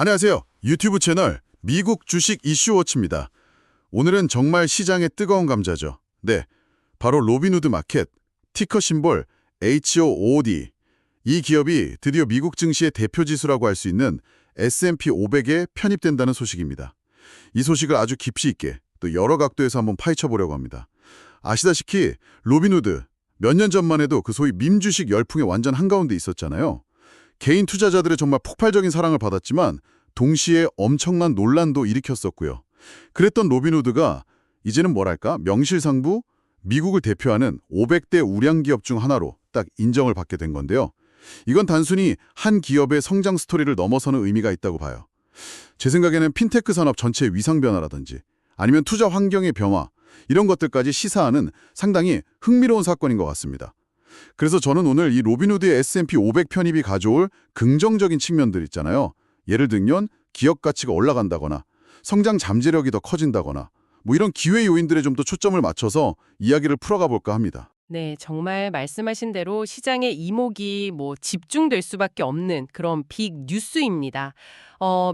안녕하세요. 유튜브 채널 미국 주식 이슈워치입니다. 오늘은 정말 시장의 뜨거운 감자죠. 네, 바로 로빈후드 마켓, 티커 심볼 HOOD. 이 기업이 드디어 미국 증시의 대표 지수라고 할 수 있는 S&P 500에 편입된다는 소식입니다. 이 소식을 아주 깊이 있게 또 여러 각도에서 한번 파헤쳐 보려고 합니다. 아시다시피 로빈후드 몇 년 전만 해도 그 소위 밈 주식 열풍의 완전 한가운데 있었잖아요. 개인 투자자들의 정말 폭발적인 사랑을 받았지만 동시에 엄청난 논란도 일으켰었고요. 그랬던 로빈후드가 이제는 뭐랄까 명실상부 미국을 대표하는 500대 우량 기업 중 하나로 딱 인정을 받게 된 건데요. 이건 단순히 한 기업의 성장 스토리를 넘어서는 의미가 있다고 봐요. 제 생각에는 핀테크 산업 전체의 위상 변화라든지 아니면 투자 환경의 변화 이런 것들까지 시사하는 상당히 흥미로운 사건인 것 같습니다. 그래서 저는 오늘 이 로빈후드의 S&P 500 편입이 가져올 긍정적인 측면들 있잖아요. 예를 들면 기업 가치가 올라간다거나 성장 잠재력이 더 커진다거나 뭐 이런 기회 요인들에 좀 더 초점을 맞춰서 이야기를 풀어가 볼까 합니다. 네, 정말 말씀하신 대로 시장의 이목이 집중될 수밖에 없는 그런 빅 뉴스입니다.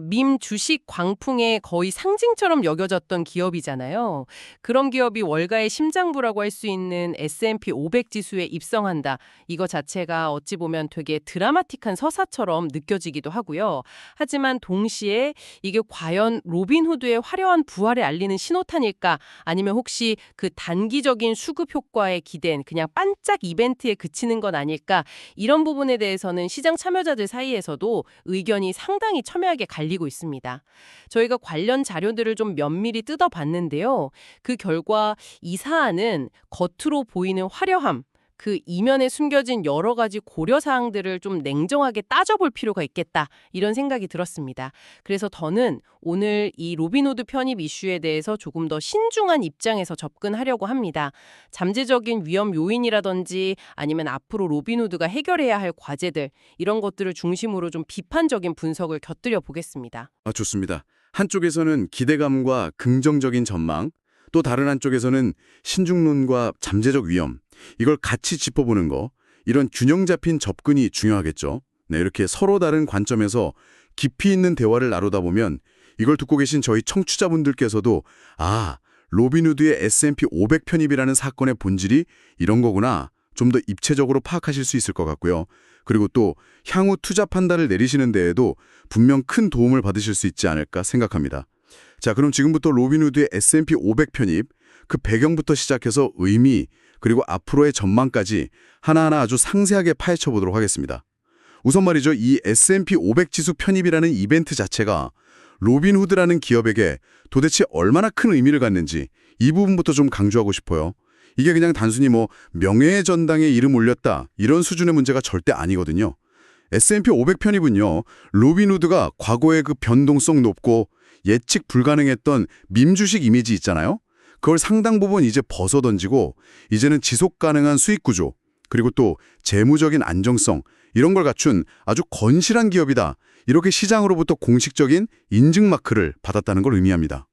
밈 주식 광풍의 거의 상징처럼 여겨졌던 기업이잖아요. 그런 기업이 월가의 심장부라고 할 수 있는 S&P 500 지수에 입성한다. 이거 자체가 어찌 보면 되게 드라마틱한 서사처럼 느껴지기도 하고요. 하지만 동시에 이게 과연 로빈후드의 화려한 부활을 알리는 신호탄일까? 아니면 혹시 그 단기적인 수급 효과에 기댄 그냥 반짝 이벤트에 그치는 건 아닐까? 이런 부분에 대해서는 시장 참여자들 사이에서도 의견이 상당히 첨예하게 갈리고 있습니다. 저희가 관련 자료들을 좀 면밀히 뜯어봤는데요. 그 결과 이 사안은 겉으로 보이는 화려함, 그 이면에 숨겨진 여러 가지 고려사항들을 좀 냉정하게 따져볼 필요가 있겠다 이런 생각이 들었습니다. 그래서 저는 오늘 이 로빈후드 편입 이슈에 대해서 조금 더 신중한 입장에서 접근하려고 합니다. 잠재적인 위험 요인이라든지 아니면 앞으로 로빈후드가 해결해야 할 과제들 이런 것들을 중심으로 좀 비판적인 분석을 곁들여 보겠습니다. 좋습니다. 한쪽에서는 기대감과 긍정적인 전망, 또 다른 한쪽에서는 신중론과 잠재적 위험, 이걸 같이 짚어보는 거, 이런 균형 잡힌 접근이 중요하겠죠. 네, 이렇게 서로 다른 관점에서 깊이 있는 대화를 나누다 보면 이걸 듣고 계신 저희 청취자분들께서도 로빈후드의 S&P 500 편입이라는 사건의 본질이 이런 거구나, 좀 더 입체적으로 파악하실 수 있을 것 같고요. 그리고 또 향후 투자 판단을 내리시는 데에도 분명 큰 도움을 받으실 수 있지 않을까 생각합니다. 자, 그럼 지금부터 로빈후드의 S&P 500 편입, 그 배경부터 시작해서 의미, 그리고 앞으로의 전망까지 하나하나 아주 상세하게 파헤쳐 보도록 하겠습니다. 우선 말이죠, 이 S&P 500 지수 편입이라는 이벤트 자체가 로빈후드라는 기업에게 도대체 얼마나 큰 의미를 갖는지 이 부분부터 좀 강조하고 싶어요. 이게 그냥 단순히 명예의 전당에 이름 올렸다 이런 수준의 문제가 절대 아니거든요. S&P 500 편입은요, 로빈후드가 과거의 그 변동성 높고 예측 불가능했던 밈주식 이미지 있잖아요. 그걸 상당 부분 이제 벗어던지고 이제는 지속 가능한 수익 구조, 그리고 또 재무적인 안정성 이런 걸 갖춘 아주 건실한 기업이다. 이렇게 시장으로부터 공식적인 인증 마크를 받았다는 걸 의미합니다.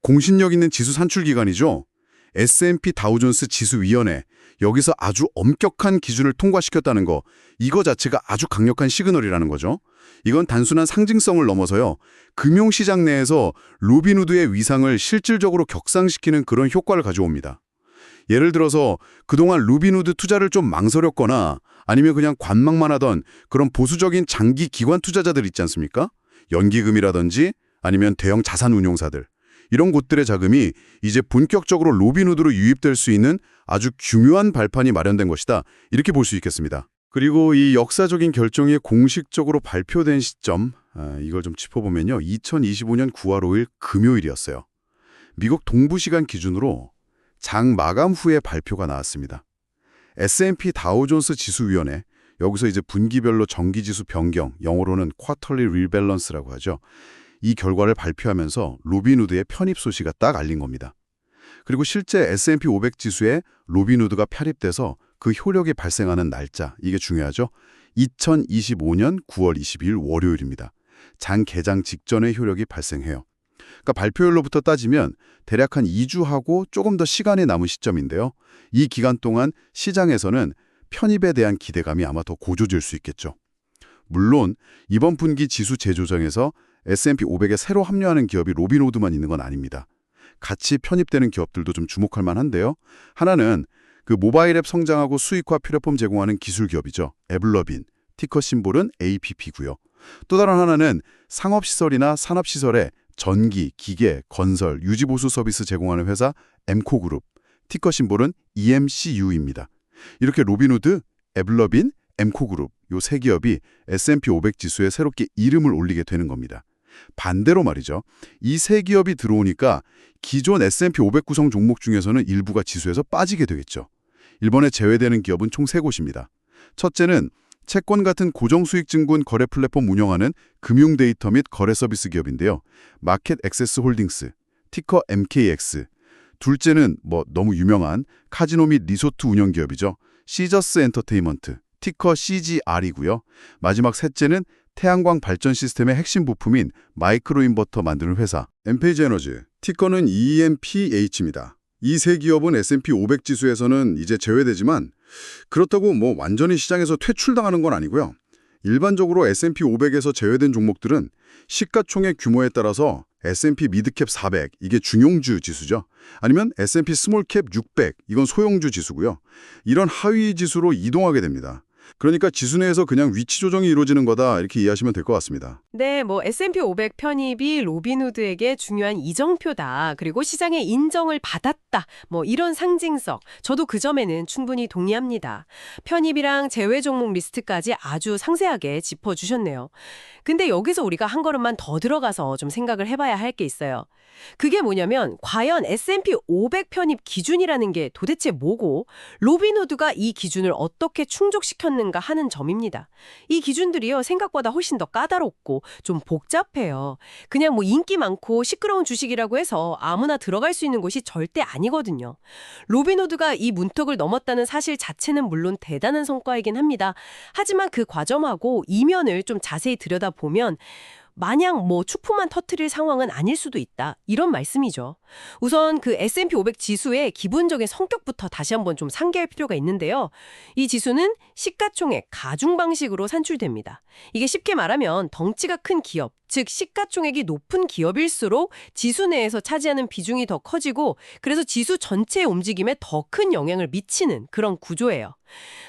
공신력 있는 지수 산출 기관이죠. S&P 다우존스 지수위원회, 여기서 아주 엄격한 기준을 통과시켰다는 거, 이거 자체가 아주 강력한 시그널이라는 거죠. 이건 단순한 상징성을 넘어서요, 금융시장 내에서 로빈후드의 위상을 실질적으로 격상시키는 그런 효과를 가져옵니다. 예를 들어서 그동안 로빈후드 투자를 좀 망설였거나 아니면 그냥 관망만 하던 그런 보수적인 장기 기관 투자자들 있지 않습니까? 연기금이라든지 아니면 대형 자산운용사들. 이런 곳들의 자금이 이제 본격적으로 로빈후드로 유입될 수 있는 아주 중요한 발판이 마련된 것이다. 이렇게 볼 수 있겠습니다. 그리고 이 역사적인 결정이 공식적으로 발표된 시점, 이걸 좀 짚어보면요. 2025년 9월 5일 금요일이었어요. 미국 동부시간 기준으로 장 마감 후에 발표가 나왔습니다. S&P 다우존스 지수위원회, 여기서 이제 분기별로 정기지수 변경, 영어로는 Quarterly Rebalance라고 하죠. 이 결과를 발표하면서 로빈후드의 편입 소식이 딱 알린 겁니다. 그리고 실제 S&P 500 지수에 로빈후드가 편입돼서 그 효력이 발생하는 날짜, 이게 중요하죠. 2025년 9월 22일 월요일입니다. 장 개장 직전에 효력이 발생해요. 그러니까 발표일로부터 따지면 대략 한 2주하고 조금 더 시간이 남은 시점인데요. 이 기간 동안 시장에서는 편입에 대한 기대감이 아마 더 고조될 수 있겠죠. 물론 이번 분기 지수 재조정에서 S&P 500에 새로 합류하는 기업이 로빈후드만 있는 건 아닙니다. 같이 편입되는 기업들도 좀 주목할 만한데요. 하나는 그 모바일 앱 성장하고 수익화 플랫폼 제공하는 기술 기업이죠. 에블러빈, 티커 심볼은 APP고요. 또 다른 하나는 상업시설이나 산업시설에 전기, 기계, 건설, 유지보수 서비스 제공하는 회사 엠코그룹, 티커 심볼은 EMCU입니다. 이렇게 로빈후드, 에블러빈, 엠코그룹 요 세 기업이 S&P 500 지수에 새롭게 이름을 올리게 되는 겁니다. 반대로 말이죠. 이 세 기업이 들어오니까 기존 S&P 500 구성 종목 중에서는 일부가 지수에서 빠지게 되겠죠. 이번에 제외되는 기업은 총 3곳입니다. 첫째는 채권 같은 고정수익 증권 거래 플랫폼 운영하는 금융 데이터 및 거래 서비스 기업인데요. 마켓 액세스 홀딩스, 티커 MKX. 둘째는 너무 유명한 카지노 및 리소트 운영 기업이죠. 시저스 엔터테인먼트, 티커 CGR이고요. 마지막 셋째는 태양광 발전 시스템의 핵심 부품인 마이크로인버터 만드는 회사 엠페이지 에너지, 티커는 EMPH입니다. 이 세 기업은 S&P 500 지수에서는 이제 제외되지만 그렇다고 완전히 시장에서 퇴출당하는 건 아니고요. 일반적으로 S&P 500에서 제외된 종목들은 시가총액 규모에 따라서 S&P 미드캡 400, 이게 중용주 지수죠. 아니면 S&P 스몰캡 600, 이건 소형주 지수고요. 이런 하위 지수로 이동하게 됩니다. 그러니까 지수 내에서 그냥 위치 조정이 이루어지는 거다 이렇게 이해하시면 될 것 같습니다. 네, S&P 500 편입이 로빈후드에게 중요한 이정표다. 그리고 시장의 인정을 받았다. 이런 상징성. 저도 그 점에는 충분히 동의합니다. 편입이랑 제외 종목 리스트까지 아주 상세하게 짚어주셨네요. 근데 여기서 우리가 한 걸음만 더 들어가서 좀 생각을 해봐야 할 게 있어요. 그게 뭐냐면 과연 S&P 500 편입 기준이라는 게 도대체 뭐고 로빈후드가 이 기준을 어떻게 충족시켰는가 하는 점입니다. 이 기준들이요 생각보다 훨씬 더 까다롭고 좀 복잡해요. 그냥 인기 많고 시끄러운 주식이라고 해서 아무나 들어갈 수 있는 곳이 절대 아니거든요. 로빈후드가 이 문턱을 넘었다는 사실 자체는 물론 대단한 성과이긴 합니다. 하지만 그 과정하고 이면을 좀 자세히 들여다보면 마냥 축포만 터뜨릴 상황은 아닐 수도 있다. 이런 말씀이죠. 우선 그 S&P 500 지수의 기본적인 성격부터 다시 한번 좀 상기할 필요가 있는데요. 이 지수는 시가총액 가중 방식으로 산출됩니다. 이게 쉽게 말하면 덩치가 큰 기업, 즉 시가총액이 높은 기업일수록 지수 내에서 차지하는 비중이 더 커지고 그래서 지수 전체의 움직임에 더 큰 영향을 미치는 그런 구조예요.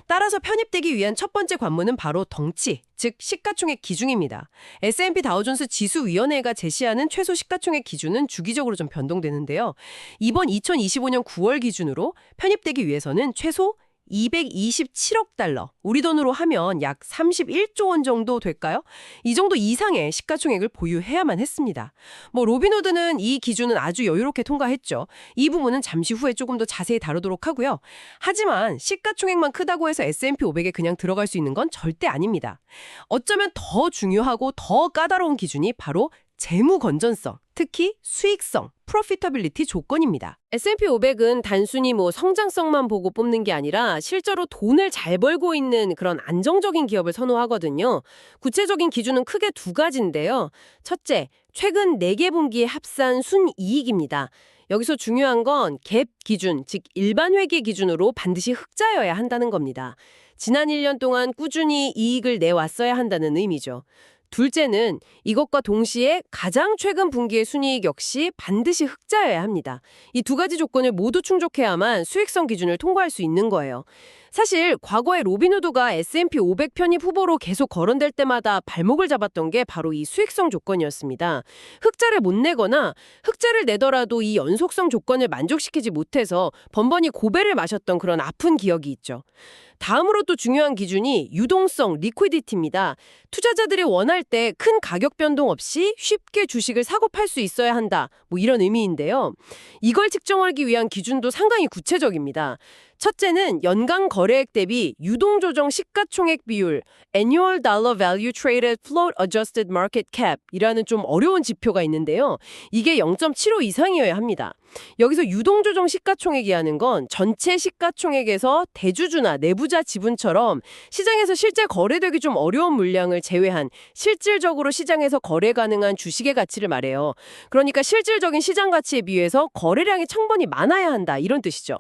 따라서 편입되기 위한 첫 번째 관문은 바로 덩치, 즉 시가총액 기준입니다. S&P 다우존스 지수위원회가 제시하는 최소 시가총액 기준은 주기적으로 좀 변동되는데요. 이번 2025년 9월 기준으로 편입되기 위해서는 최소 227억 달러, 우리 돈으로 하면 약 31조 원 정도 될까요? 이 정도 이상의 시가총액을 보유해야만 했습니다. 로빈후드는 이 기준은 아주 여유롭게 통과했죠. 이 부분은 잠시 후에 조금 더 자세히 다루도록 하고요. 하지만 시가총액만 크다고 해서 S&P 500에 그냥 들어갈 수 있는 건 절대 아닙니다. 어쩌면 더 중요하고 더 까다로운 기준이 바로 재무 건전성, 특히 수익성, 프로피터빌리티 조건입니다. S&P 500은 단순히 성장성만 보고 뽑는 게 아니라 실제로 돈을 잘 벌고 있는 그런 안정적인 기업을 선호하거든요. 구체적인 기준은 크게 두 가지인데요. 첫째, 최근 4개 분기의 합산 순이익입니다. 여기서 중요한 건 갭 기준, 즉 일반 회계 기준으로 반드시 흑자여야 한다는 겁니다. 지난 1년 동안 꾸준히 이익을 내왔어야 한다는 의미죠. 둘째는 이것과 동시에 가장 최근 분기의 순이익 역시 반드시 흑자여야 합니다. 이 두 가지 조건을 모두 충족해야만 수익성 기준을 통과할 수 있는 거예요. 사실 과거에 로빈후드가 S&P 500 편입 후보로 계속 거론될 때마다 발목을 잡았던 게 바로 이 수익성 조건이었습니다. 흑자를 못 내거나 흑자를 내더라도 이 연속성 조건을 만족시키지 못해서 번번이 고배를 마셨던 그런 아픈 기억이 있죠. 다음으로 또 중요한 기준이 유동성, 리퀴디티입니다. 투자자들이 원할 때 큰 가격 변동 없이 쉽게 주식을 사고 팔 수 있어야 한다. 이런 의미인데요. 이걸 측정하기 위한 기준도 상당히 구체적입니다. 첫째는 연간 거래액 대비 유동조정 시가총액 비율, Annual Dollar Value Traded Float Adjusted Market Cap 이라는 좀 어려운 지표가 있는데요. 이게 0.75 이상이어야 합니다. 여기서 유동조정 시가총액이라는 건 전체 시가총액에서 대주주나 내부자 지분처럼 시장에서 실제 거래되기 좀 어려운 물량을 제외한 실질적으로 시장에서 거래 가능한 주식의 가치를 말해요. 그러니까 실질적인 시장 가치에 비해서 거래량이 천번이 많아야 한다 이런 뜻이죠.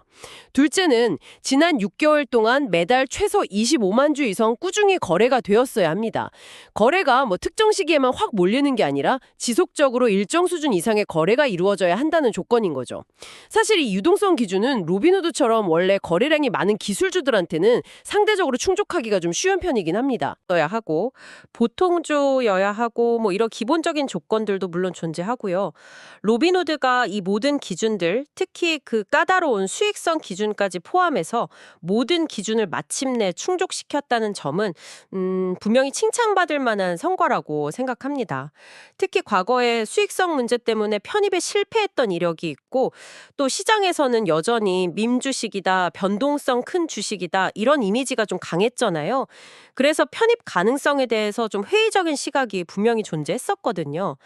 둘째는 주는 지난 6개월 동안 매달 최소 25만 주 이상 꾸준히 거래가 되었어야 합니다. 거래가 특정 시기에만 확 몰리는 게 아니라 지속적으로 일정 수준 이상의 거래가 이루어져야 한다는 조건인 거죠. 사실 이 유동성 기준은 로빈후드처럼 원래 거래량이 많은 기술주들한테는 상대적으로 충족하기가 좀 쉬운 편이긴 합니다. 여야 하고 보통주여야 하고 이런 기본적인 조건들도 물론 존재하고요. 로빈후드가 이 모든 기준들, 특히 그 까다로운 수익성 기준까지 포함해서 모든 기준을 마침내 충족시켰다는 점은 분명히 칭찬받을 만한 성과라고 생각합니다. 특히 과거에 수익성 문제 때문에 편입에 실패했던 이력이 있고 또 시장에서는 여전히 밈 주식이다, 변동성 큰 주식이다 이런 이미지가 좀 강했잖아요. 그래서 편입 가능성에 대해서 좀 회의적인 시각이 분명히 존재했었거든요.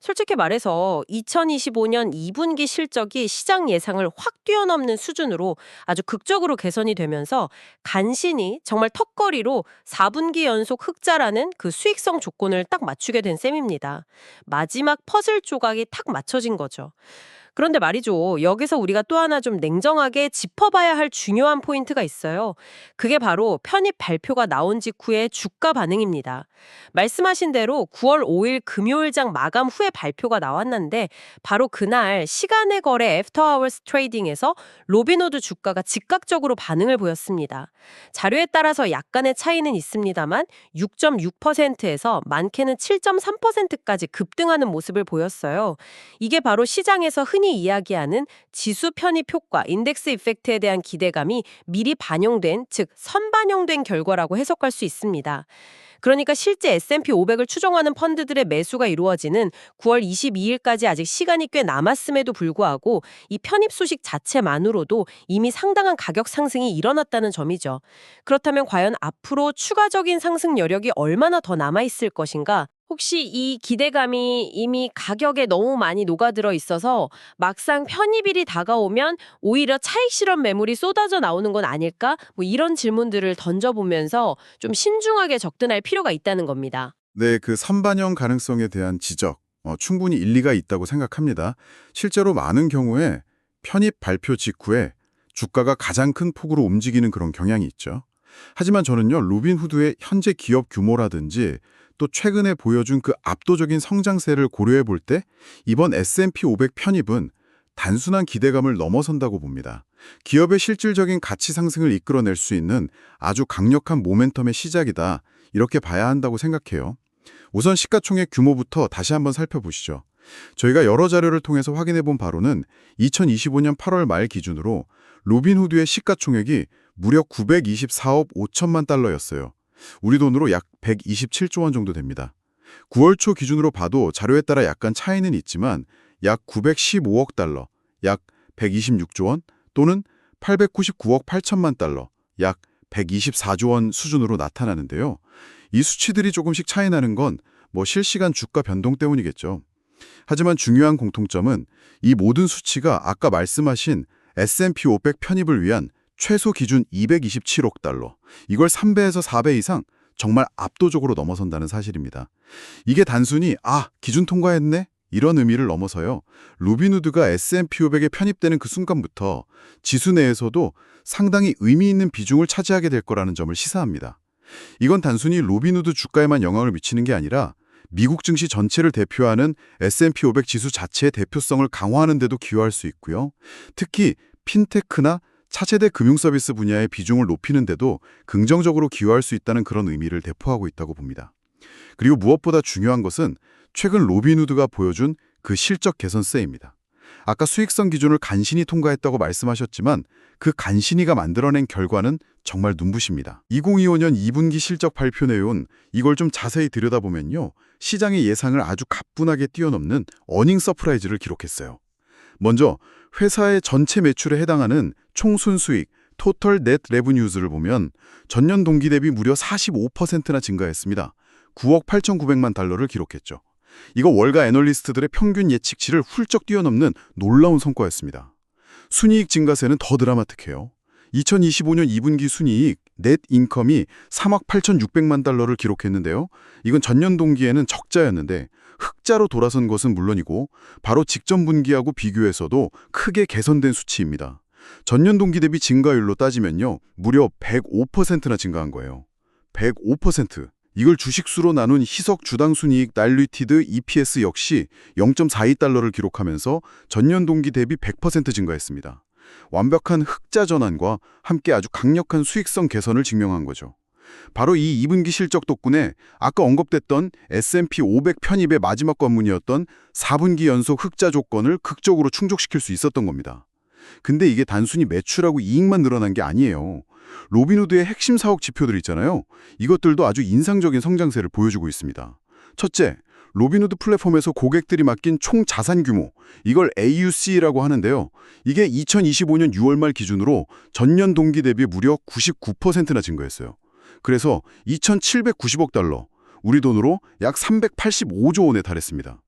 솔직히 말해서 2025년 2분기 실적이 시장 예상을 확 뛰어넘는 수준으로 아주 극적으로 개선이 되면서 간신히 정말 턱걸이로 4분기 연속 흑자라는 그 수익성 조건을 딱 맞추게 된 셈입니다. 마지막 퍼즐 조각이 탁 맞춰진 거죠. 그런데 말이죠. 여기서 우리가 또 하나 좀 냉정하게 짚어봐야 할 중요한 포인트가 있어요. 그게 바로 편입 발표가 나온 직후의 주가 반응입니다. 말씀하신 대로 9월 5일 금요일장 마감 후에 발표가 나왔는데 바로 그날 시간의 거래 애프터 아워스 트레이딩에서 로빈후드 주가가 즉각적으로 반응을 보였습니다. 자료에 따라서 약간의 차이는 있습니다만 6.6%에서 많게는 7.3%까지 급등하는 모습을 보였어요. 이게 바로 시장에서 흔히 이야기하는 지수 편입 효과, 인덱스 이펙트에 대한 기대감이 미리 반영된, 즉 선반영된 결과라고 해석할 수 있습니다. 그러니까 실제 S&P 500을 추종하는 펀드들의 매수가 이루어지는 9월 22일까지 아직 시간이 꽤 남았음에도 불구하고 이 편입 소식 자체만으로도 이미 상당한 가격 상승이 일어났다는 점이죠. 그렇다면 과연 앞으로 추가적인 상승 여력이 얼마나 더 남아있을 것인가? 혹시 이 기대감이 이미 가격에 너무 많이 녹아들어 있어서 막상 편입일이 다가오면 오히려 차익 실현 매물이 쏟아져 나오는 건 아닐까? 이런 질문들을 던져보면서 좀 신중하게 접근할 필요가 있다는 겁니다. 네, 그 선반영 가능성에 대한 지적, 충분히 일리가 있다고 생각합니다. 실제로 많은 경우에 편입 발표 직후에 주가가 가장 큰 폭으로 움직이는 그런 경향이 있죠. 하지만 저는요, 로빈후드의 현재 기업 규모라든지 또 최근에 보여준 그 압도적인 성장세를 고려해 볼 때 이번 S&P 500 편입은 단순한 기대감을 넘어선다고 봅니다. 기업의 실질적인 가치 상승을 이끌어낼 수 있는 아주 강력한 모멘텀의 시작이다. 이렇게 봐야 한다고 생각해요. 우선 시가총액 규모부터 다시 한번 살펴보시죠. 저희가 여러 자료를 통해서 확인해 본 바로는 2025년 8월 말 기준으로 로빈후드의 시가총액이 무려 924억 5천만 달러였어요. 우리 돈으로 약 127조 원 정도 됩니다. 9월 초 기준으로 봐도 자료에 따라 약간 차이는 있지만 약 915억 달러, 약 126조 원 또는 899억 8천만 달러, 약 124조 원 수준으로 나타나는데요. 이 수치들이 조금씩 차이 나는 건 실시간 주가 변동 때문이겠죠. 하지만 중요한 공통점은 이 모든 수치가 아까 말씀하신 S&P 500 편입을 위한 최소 기준 227억 달러, 이걸 3배에서 4배 이상 정말 압도적으로 넘어선다는 사실입니다. 이게 단순히 기준 통과했네? 이런 의미를 넘어서요. 로빈후드가 S&P 500에 편입되는 그 순간부터 지수 내에서도 상당히 의미 있는 비중을 차지하게 될 거라는 점을 시사합니다. 이건 단순히 로빈후드 주가에만 영향을 미치는 게 아니라 미국 증시 전체를 대표하는 S&P 500 지수 자체의 대표성을 강화하는 데도 기여할 수 있고요. 특히 핀테크나 차세대 금융서비스 분야의 비중을 높이는 데도 긍정적으로 기여할 수 있다는 그런 의미를 대포하고 있다고 봅니다. 그리고 무엇보다 중요한 것은 최근 로빈후드가 보여준 그 실적 개선세입니다. 아까 수익성 기준을 간신히 통과했다고 말씀하셨지만 그 간신히가 만들어낸 결과는 정말 눈부십니다. 2025년 2분기 실적 발표 내용 이걸 좀 자세히 들여다보면요. 시장의 예상을 아주 가뿐하게 뛰어넘는 어닝 서프라이즈를 기록했어요. 먼저 회사의 전체 매출에 해당하는 총 순수익, 토털 넷 레브뉴즈를 보면 전년 동기 대비 무려 45%나 증가했습니다. 9억 8,900만 달러를 기록했죠. 이거 월가 애널리스트들의 평균 예측치를 훌쩍 뛰어넘는 놀라운 성과였습니다. 순이익 증가세는 더 드라마틱해요. 2025년 2분기 순이익, 넷 인컴이 3억 8,600만 달러를 기록했는데요. 이건 전년 동기에는 적자였는데 흑자로 돌아선 것은 물론이고 바로 직전 분기하고 비교해서도 크게 개선된 수치입니다. 전년 동기 대비 증가율로 따지면요. 무려 105%나 증가한 거예요. 105%. 이걸 주식수로 나눈 희석 주당 순이익 다일루티드 EPS 역시 0.42달러를 기록하면서 전년 동기 대비 100% 증가했습니다. 완벽한 흑자 전환과 함께 아주 강력한 수익성 개선을 증명한 거죠. 바로 이 2분기 실적 덕분에 아까 언급됐던 S&P 500 편입의 마지막 관문이었던 4분기 연속 흑자 조건을 극적으로 충족시킬 수 있었던 겁니다. 근데 이게 단순히 매출하고 이익만 늘어난 게 아니에요. 로빈후드의 핵심 사업 지표들 있잖아요. 이것들도 아주 인상적인 성장세를 보여주고 있습니다. 첫째, 로빈후드 플랫폼에서 고객들이 맡긴 총 자산 규모, 이걸 AUC라고 하는데요. 이게 2025년 6월 말 기준으로 전년 동기 대비 무려 99%나 증가했어요. 그래서 2,790억 달러, 우리 돈으로 약 385조 원에 달했습니다.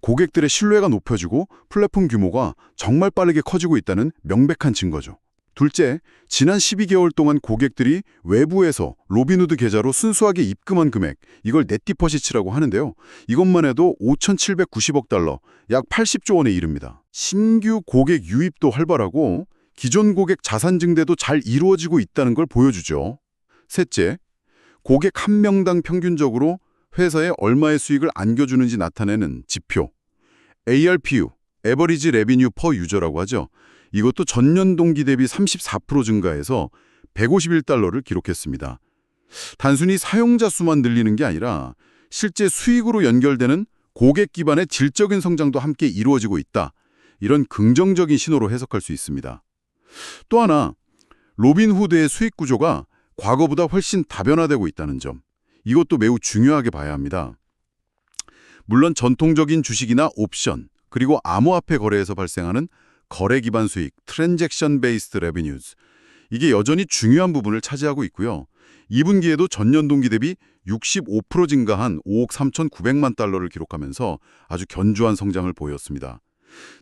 고객들의 신뢰가 높아지고 플랫폼 규모가 정말 빠르게 커지고 있다는 명백한 증거죠. 둘째, 지난 12개월 동안 고객들이 외부에서 로빈후드 계좌로 순수하게 입금한 금액, 이걸 넷디퍼시츠라고 하는데요. 이것만 해도 5,790억 달러, 약 80조 원에 이릅니다. 신규 고객 유입도 활발하고 기존 고객 자산 증대도 잘 이루어지고 있다는 걸 보여주죠. 셋째, 고객 한 명당 평균적으로 회사에 얼마의 수익을 안겨주는지 나타내는 지표, ARPU, Average Revenue Per User라고 하죠. 이것도 전년 동기 대비 34% 증가해서 151달러를 기록했습니다. 단순히 사용자 수만 늘리는 게 아니라 실제 수익으로 연결되는 고객 기반의 질적인 성장도 함께 이루어지고 있다. 이런 긍정적인 신호로 해석할 수 있습니다. 또 하나, 로빈후드의 수익 구조가 과거보다 훨씬 다변화되고 있다는 점. 이것도 매우 중요하게 봐야 합니다. 물론 전통적인 주식이나 옵션, 그리고 암호화폐 거래에서 발생하는 거래 기반 수익, Transaction Based Revenues, 이게 여전히 중요한 부분을 차지하고 있고요. 2분기에도 전년 동기 대비 65% 증가한 5억 3,900만 달러를 기록하면서 아주 견조한 성장을 보였습니다.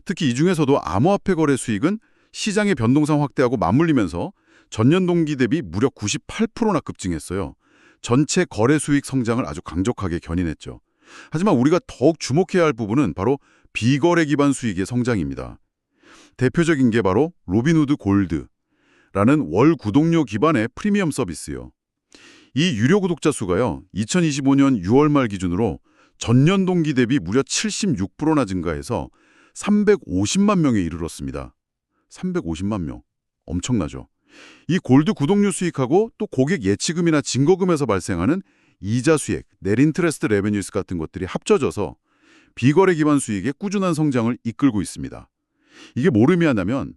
특히 이 중에서도 암호화폐 거래 수익은 시장의 변동성 확대하고 맞물리면서 전년 동기 대비 무려 98%나 급증했어요. 전체 거래 수익 성장을 아주 강력하게 견인했죠. 하지만 우리가 더욱 주목해야 할 부분은 바로 비거래 기반 수익의 성장입니다. 대표적인 게 바로 로빈후드 골드라는 월 구독료 기반의 프리미엄 서비스요. 이 유료 구독자 수가요, 2025년 6월 말 기준으로 전년 동기 대비 무려 76%나 증가해서 350만 명에 이르렀습니다. 350만 명. 엄청나죠? 이 골드 구독료 수익하고 또 고객 예치금이나 증거금에서 발생하는 이자 수익, 넷 인트레스트 레베뉴스 같은 것들이 합쳐져서 비거래 기반 수익의 꾸준한 성장을 이끌고 있습니다. 이게 뭘 의미하냐면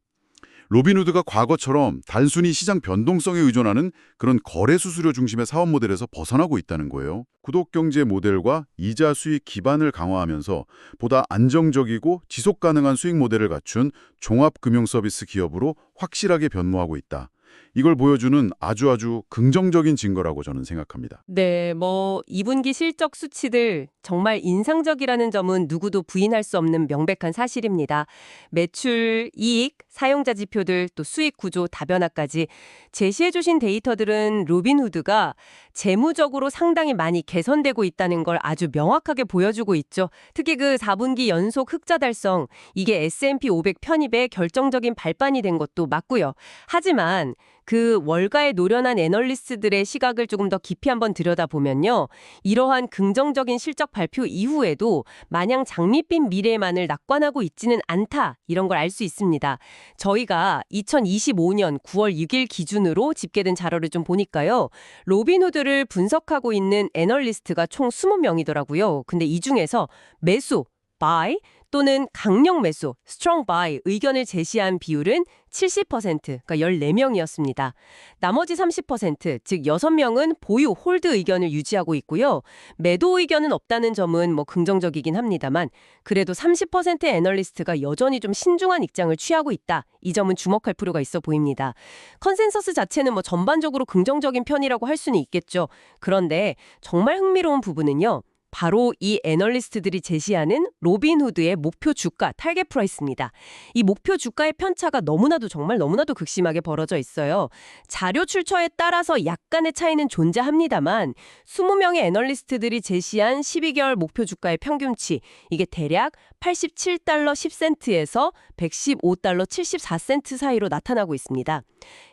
로빈후드가 과거처럼 단순히 시장 변동성에 의존하는 그런 거래 수수료 중심의 사업 모델에서 벗어나고 있다는 거예요. 구독 경제 모델과 이자 수익 기반을 강화하면서 보다 안정적이고 지속 가능한 수익 모델을 갖춘 종합 금융 서비스 기업으로 확실하게 변모하고 있다. 이걸 보여주는 아주 긍정적인 증거라고 저는 생각합니다. 네, 2분기 실적 수치들 정말 인상적이라는 점은 누구도 부인할 수 없는 명백한 사실입니다. 매출, 이익, 사용자 지표들, 또 수익 구조, 다변화까지 제시해 주신 데이터들은 로빈후드가 재무적으로 상당히 많이 개선되고 있다는 걸 아주 명확하게 보여주고 있죠. 특히 그 4분기 연속 흑자 달성, 이게 S&P 500 편입의 결정적인 발판이 된 것도 맞고요. 하지만 그 월가에 노련한 애널리스트들의 시각을 조금 더 깊이 한번 들여다보면요. 이러한 긍정적인 실적 발표 이후에도 마냥 장밋빛 미래만을 낙관하고 있지는 않다. 이런 걸 알 수 있습니다. 저희가 2025년 9월 6일 기준으로 집계된 자료를 좀 보니까요. 로빈후드를 분석하고 있는 애널리스트가 총 20명이더라고요. 근데 이 중에서 매수, buy 또는 강력 매수, strong buy 의견을 제시한 비율은 70%, 그러니까 14명이었습니다. 나머지 30%, 즉 6명은 보유, 홀드 의견을 유지하고 있고요. 매도 의견은 없다는 점은 긍정적이긴 합니다만 그래도 30%의 애널리스트가 여전히 좀 신중한 입장을 취하고 있다. 이 점은 주목할 필요가 있어 보입니다. 컨센서스 자체는 전반적으로 긍정적인 편이라고 할 수는 있겠죠. 그런데 정말 흥미로운 부분은요. 바로 이 애널리스트들이 제시하는 로빈후드의 목표 주가 타겟 프라이스입니다. 이 목표 주가의 편차가 너무나도 극심하게 벌어져 있어요. 자료 출처에 따라서 약간의 차이는 존재합니다만 20명의 애널리스트들이 제시한 12개월 목표 주가의 평균치 이게 대략 87달러 10센트에서 115달러 74센트 사이로 나타나고 있습니다.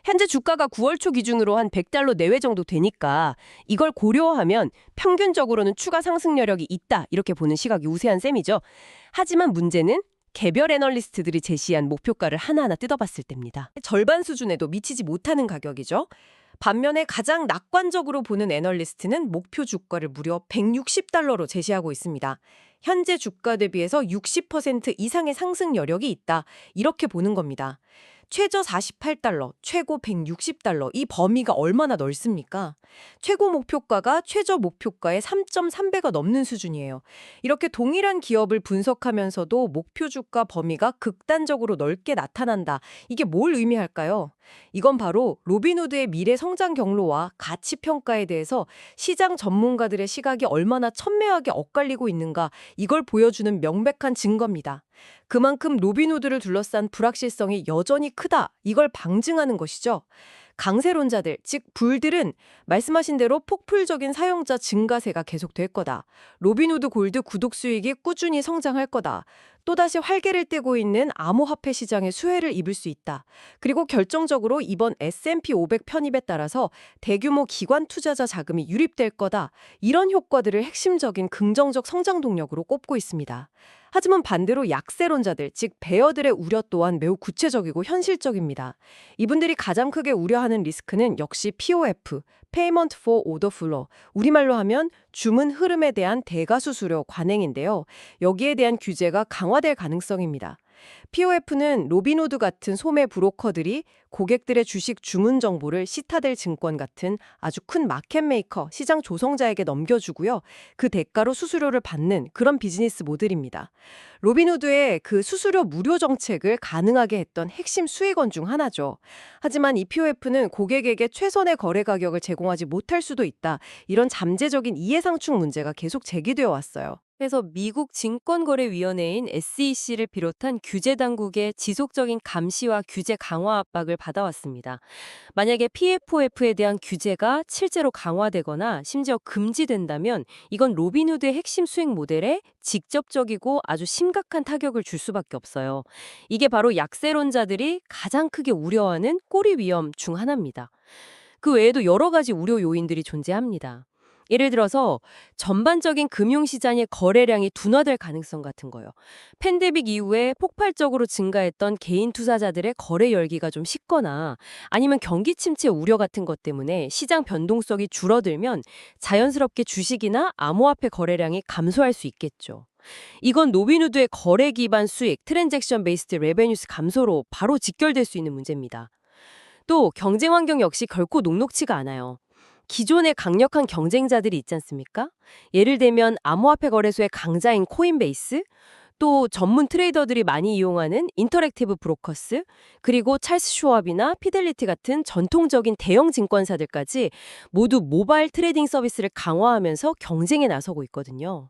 현재 주가가 9월 초 기준으로 한 100달러 내외 정도 되니까 이걸 고려하면 평균적으로는 추가 상승 여력이 있다 이렇게 보는 시각이 우세한 셈이죠. 하지만 문제는 개별 애널리스트들이 제시한 목표가를 하나하나 뜯어봤을 때입니다. 절반 수준에도 미치지 못하는 가격이죠. 반면에 가장 낙관적으로 보는 애널리스트는 목표 주가를 무려 160달러로 제시하고 있습니다. 현재 주가 대비해서 60% 이상의 상승 여력이 있다. 이렇게 보는 겁니다. 최저 48달러, 최고 160달러 이 범위가 얼마나 넓습니까? 최고 목표가가 최저 목표가의 3.3배가 넘는 수준이에요. 이렇게 동일한 기업을 분석하면서도 목표 주가 범위가 극단적으로 넓게 나타난다. 이게 뭘 의미할까요? 이건 바로 로빈후드의 미래 성장 경로와 가치 평가에 대해서 시장 전문가들의 시각이 얼마나 첨예하게 엇갈리고 있는가 이걸 보여주는 명백한 증거입니다. 그만큼 로빈후드를 둘러싼 불확실성이 여전히 크다. 이걸 방증하는 것이죠. 강세론자들, 즉 불들은 말씀하신 대로 폭풀적인 사용자 증가세가 계속될 거다. 로빈후드 골드 구독 수익이 꾸준히 성장할 거다. 또다시 활개를 떼고 있는 암호화폐 시장의 수혜를 입을 수 있다. 그리고 결정적으로 이번 S&P 500 편입에 따라서 대규모 기관 투자자 자금이 유입될 거다. 이런 효과들을 핵심적인 긍정적 성장 동력으로 꼽고 있습니다. 하지만 반대로 약세론자들, 즉 베어들의 우려 또한 매우 구체적이고 현실적입니다. 이분들이 가장 크게 우려하는 리스크는 역시 POF, Payment for Order Flow, 우리말로 하면 주문 흐름에 대한 대가 수수료 관행인데요. 여기에 대한 규제가 강화될 가능성입니다. POF는 로빈후드 같은 소매 브로커들이 고객들의 주식 주문 정보를 시타델 증권 같은 아주 큰 마켓메이커, 시장 조성자에게 넘겨주고요. 그 대가로 수수료를 받는 그런 비즈니스 모델입니다. 로빈후드의 그 수수료 무료 정책을 가능하게 했던 핵심 수익원 중 하나죠. 하지만 이 POF는 고객에게 최선의 거래 가격을 제공하지 못할 수도 있다. 이런 잠재적인 이해상충 문제가 계속 제기되어 왔어요. 그래서 미국 증권거래위원회인 SEC를 비롯한 규제 당국의 지속적인 감시와 규제 강화 압박을 받아왔습니다. 만약에 PFOF에 대한 규제가 실제로 강화되거나 심지어 금지된다면 이건 로빈후드의 핵심 수익 모델에 직접적이고 아주 심각한 타격을 줄 수밖에 없어요. 이게 바로 약세론자들이 가장 크게 우려하는 꼬리 위험 중 하나입니다. 그 외에도 여러 가지 우려 요인들이 존재합니다. 예를 들어서 전반적인 금융시장의 거래량이 둔화될 가능성 같은 거요. 팬데믹 이후에 폭발적으로 증가했던 개인 투자자들의 거래 열기가 좀 식거나 아니면 경기 침체 우려 같은 것 때문에 시장 변동성이 줄어들면 자연스럽게 주식이나 암호화폐 거래량이 감소할 수 있겠죠. 이건 로빈후드의 거래 기반 수익, 트랜잭션 베이스드 레베뉴스 감소로 바로 직결될 수 있는 문제입니다. 또 경쟁 환경 역시 결코 녹록치가 않아요. 기존의 강력한 경쟁자들이 있지 않습니까? 예를 들면 암호화폐 거래소의 강자인 코인베이스, 또 전문 트레이더들이 많이 이용하는 인터랙티브 브로커스, 그리고 찰스 슈왑이나 피델리티 같은 전통적인 대형 증권사들까지 모두 모바일 트레이딩 서비스를 강화하면서 경쟁에 나서고 있거든요.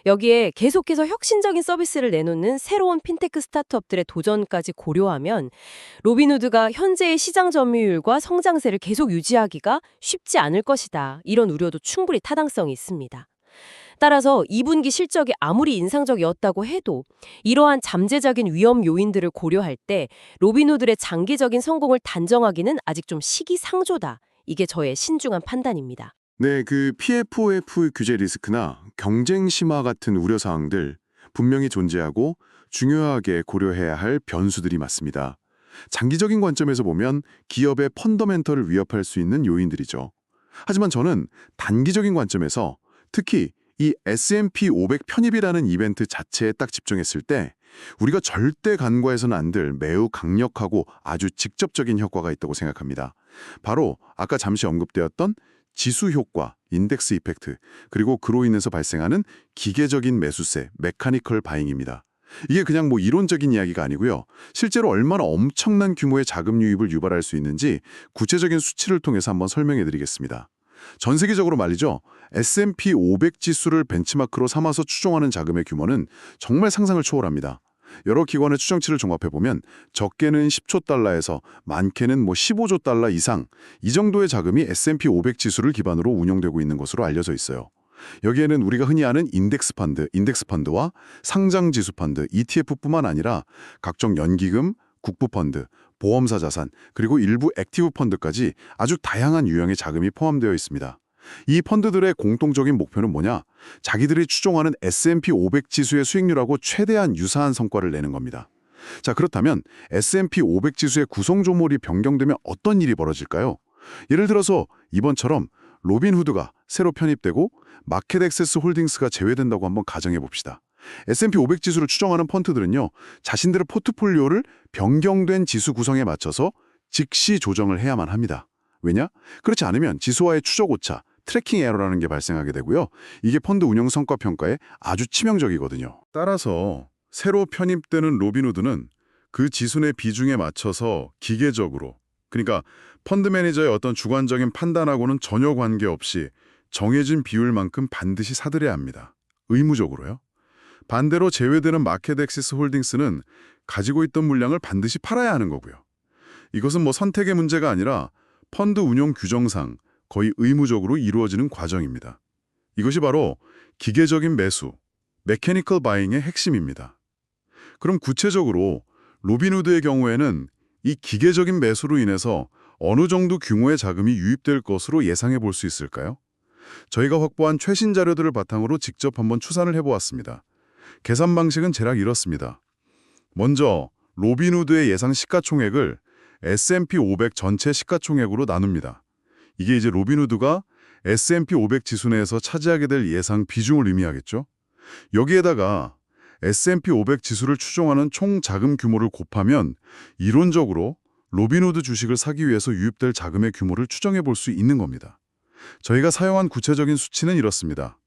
여기에 계속해서 혁신적인 서비스를 내놓는 새로운 핀테크 스타트업들의 도전까지 고려하면 로빈후드가 현재의 시장 점유율과 성장세를 계속 유지하기가 쉽지 않을 것이다. 이런 우려도 충분히 타당성이 있습니다. 따라서 2분기 실적이 아무리 인상적이었다고 해도 이러한 잠재적인 위험 요인들을 고려할 때 로빈후드의 장기적인 성공을 단정하기는 아직 좀 시기상조다. 이게 저의 신중한 판단입니다. 네, 그 PFOF 규제 리스크나 경쟁 심화 같은 우려사항들 분명히 존재하고 중요하게 고려해야 할 변수들이 맞습니다. 장기적인 관점에서 보면 기업의 펀더멘털을 위협할 수 있는 요인들이죠. 하지만 저는 단기적인 관점에서 특히 이 S&P 500 편입이라는 이벤트 자체에 딱 집중했을 때 우리가 절대 간과해서는 안 될 매우 강력하고 아주 직접적인 효과가 있다고 생각합니다. 바로 아까 잠시 언급되었던 지수 효과, 인덱스 이펙트, 그리고 그로 인해서 발생하는 기계적인 매수세, 메카니컬 바잉입니다. 이게 그냥 뭐 이론적인 이야기가 아니고요. 실제로 얼마나 엄청난 규모의 자금 유입을 유발할 수 있는지 구체적인 수치를 통해서 한번 설명해 드리겠습니다. 전 세계적으로 말이죠. S&P 500 지수를 벤치마크로 삼아서 추정하는 자금의 규모는 정말 상상을 초월합니다. 여러 기관의 추정치를 종합해보면 적게는 10조 달러에서 많게는 15조 달러 이상, 이 정도의 자금이 S&P 500 지수를 기반으로 운영되고 있는 것으로 알려져 있어요. 여기에는 우리가 흔히 아는 인덱스 펀드와 상장 지수 펀드, ETF뿐만 아니라 각종 연기금, 국부 펀드, 보험사 자산, 그리고 일부 액티브 펀드까지 아주 다양한 유형의 자금이 포함되어 있습니다. 이 펀드들의 공통적인 목표는 뭐냐? 자기들이 추종하는 S&P 500 지수의 수익률하고 최대한 유사한 성과를 내는 겁니다. 자, 그렇다면 S&P 500 지수의 구성 조물이 변경되면 어떤 일이 벌어질까요? 예를 들어서 이번처럼 로빈후드가 새로 편입되고 마켓액세스 홀딩스가 제외된다고 한번 가정해 봅시다. S&P 500 지수를 추정하는 펀드들은요, 자신들의 포트폴리오를 변경된 지수 구성에 맞춰서 즉시 조정을 해야만 합니다. 왜냐? 그렇지 않으면 지수와의 추적 오차, 트래킹 에러라는 게 발생하게 되고요. 이게 펀드 운영 성과 평가에 아주 치명적이거든요. 따라서 새로 편입되는 로빈후드는 그 지수 내 비중에 맞춰서 기계적으로, 그러니까 펀드 매니저의 어떤 주관적인 판단하고는 전혀 관계없이 정해진 비율만큼 반드시 사들여야 합니다. 의무적으로요. 반대로 제외되는 마켓 액세스 홀딩스는 가지고 있던 물량을 반드시 팔아야 하는 거고요. 이것은 선택의 문제가 아니라 펀드 운용 규정상 거의 의무적으로 이루어지는 과정입니다. 이것이 바로 기계적인 매수, 메커니컬 바잉의 핵심입니다. 그럼 구체적으로 로빈후드의 경우에는 이 기계적인 매수로 인해서 어느 정도 규모의 자금이 유입될 것으로 예상해 볼 수 있을까요? 저희가 확보한 최신 자료들을 바탕으로 직접 한번 추산을 해보았습니다. 계산 방식은 대략 이렇습니다. 먼저 로빈후드의 예상 시가총액을 S&P 500 전체 시가총액으로 나눕니다. 이게 이제 로빈후드가 S&P 500 지수 내에서 차지하게 될 예상 비중을 의미하겠죠. 여기에다가 S&P 500 지수를 추정하는 총 자금 규모를 곱하면 이론적으로 로빈후드 주식을 사기 위해서 유입될 자금의 규모를 추정해 볼 수 있는 겁니다. 저희가 사용한 구체적인 수치는 이렇습니다.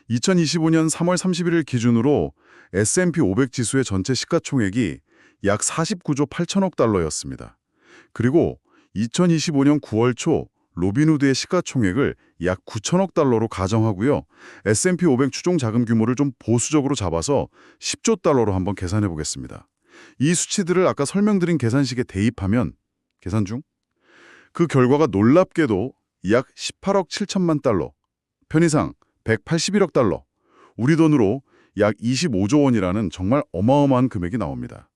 2025년 3월 31일 기준으로 S&P 500 지수의 전체 시가총액이 약 49조 8천억 달러였습니다. 그리고 2025년 9월 초 로빈후드의 시가총액을 약 9천억 달러로 가정하고요. S&P 500 추종 자금 규모를 좀 보수적으로 잡아서 10조 달러로 한번 계산해 보겠습니다. 이 수치들을 아까 설명드린 계산식에 대입하면 계산 중 그 결과가 놀랍게도 약 18억 7천만 달러, 편의상 181억 달러, 우리 돈으로 약 25조 원이라는 정말 어마어마한 금액이 나옵니다.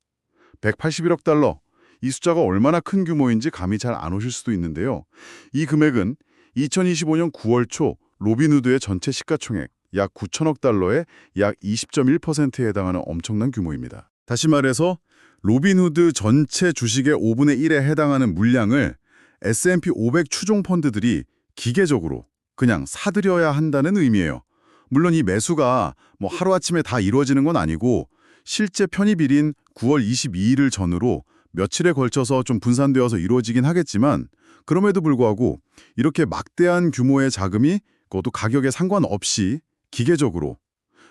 181억 달러, 이 숫자가 얼마나 큰 규모인지 감이 잘 안 오실 수도 있는데요. 이 금액은 2025년 9월 초 로빈후드의 전체 시가총액 약 9천억 달러의 약 20.1%에 해당하는 엄청난 규모입니다. 다시 말해서 로빈후드 전체 주식의 5분의 1에 해당하는 물량을 S&P 500 추종 펀드들이 기계적으로 그냥 사들여야 한다는 의미예요. 물론 이 매수가 하루아침에 다 이루어지는 건 아니고 실제 편입일인 9월 22일을 전후로 며칠에 걸쳐서 좀 분산되어서 이루어지긴 하겠지만 그럼에도 불구하고 이렇게 막대한 규모의 자금이 그것도 가격에 상관없이 기계적으로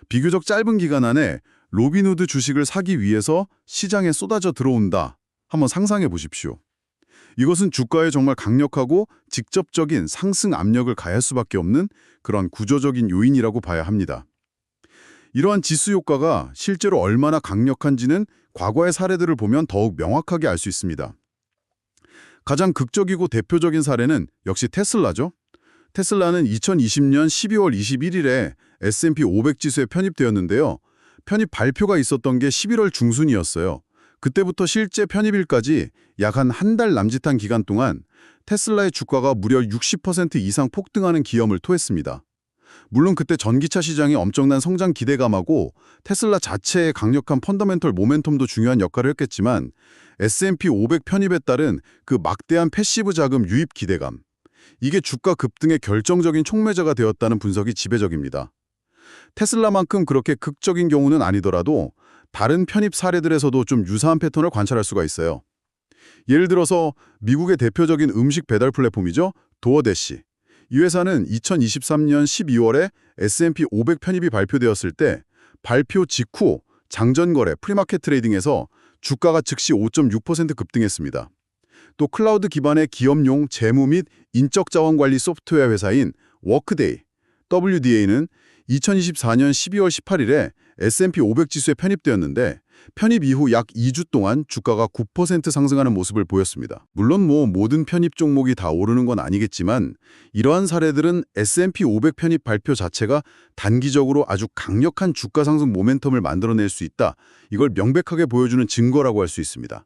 비교적 짧은 기간 안에 로빈후드 주식을 사기 위해서 시장에 쏟아져 들어온다. 한번 상상해 보십시오. 이것은 주가에 정말 강력하고 직접적인 상승 압력을 가할 수밖에 없는 그런 구조적인 요인이라고 봐야 합니다. 이러한 지수 효과가 실제로 얼마나 강력한지는 과거의 사례들을 보면 더욱 명확하게 알 수 있습니다. 가장 극적이고 대표적인 사례는 역시 테슬라죠. 테슬라는 2020년 12월 21일에 S&P 500 지수에 편입되었는데요. 편입 발표가 있었던 게 11월 중순이었어요. 그때부터 실제 편입일까지 약 한 달 남짓한 기간 동안 테슬라의 주가가 무려 60% 이상 폭등하는 기염을 토했습니다. 물론 그때 전기차 시장이 엄청난 성장 기대감하고 테슬라 자체의 강력한 펀더멘털 모멘텀도 중요한 역할을 했겠지만 S&P 500 편입에 따른 그 막대한 패시브 자금 유입 기대감, 이게 주가 급등의 결정적인 촉매자가 되었다는 분석이 지배적입니다. 테슬라만큼 그렇게 극적인 경우는 아니더라도 다른 편입 사례들에서도 좀 유사한 패턴을 관찰할 수가 있어요. 예를 들어서 미국의 대표적인 음식 배달 플랫폼이죠. 도어대시. 이 회사는 2023년 12월에 S&P 500 편입이 발표되었을 때 발표 직후 장전거래 프리마켓 트레이딩에서 주가가 즉시 5.6% 급등했습니다. 또 클라우드 기반의 기업용 재무 및 인적 자원 관리 소프트웨어 회사인 워크데이, WDA는 2024년 12월 18일에 S&P 500 지수에 편입되었는데 편입 이후 약 2주 동안 주가가 9% 상승하는 모습을 보였습니다. 물론 모든 편입 종목이 다 오르는 건 아니겠지만 이러한 사례들은 S&P 500 편입 발표 자체가 단기적으로 아주 강력한 주가 상승 모멘텀을 만들어낼 수 있다. 이걸 명백하게 보여주는 증거라고 할 수 있습니다.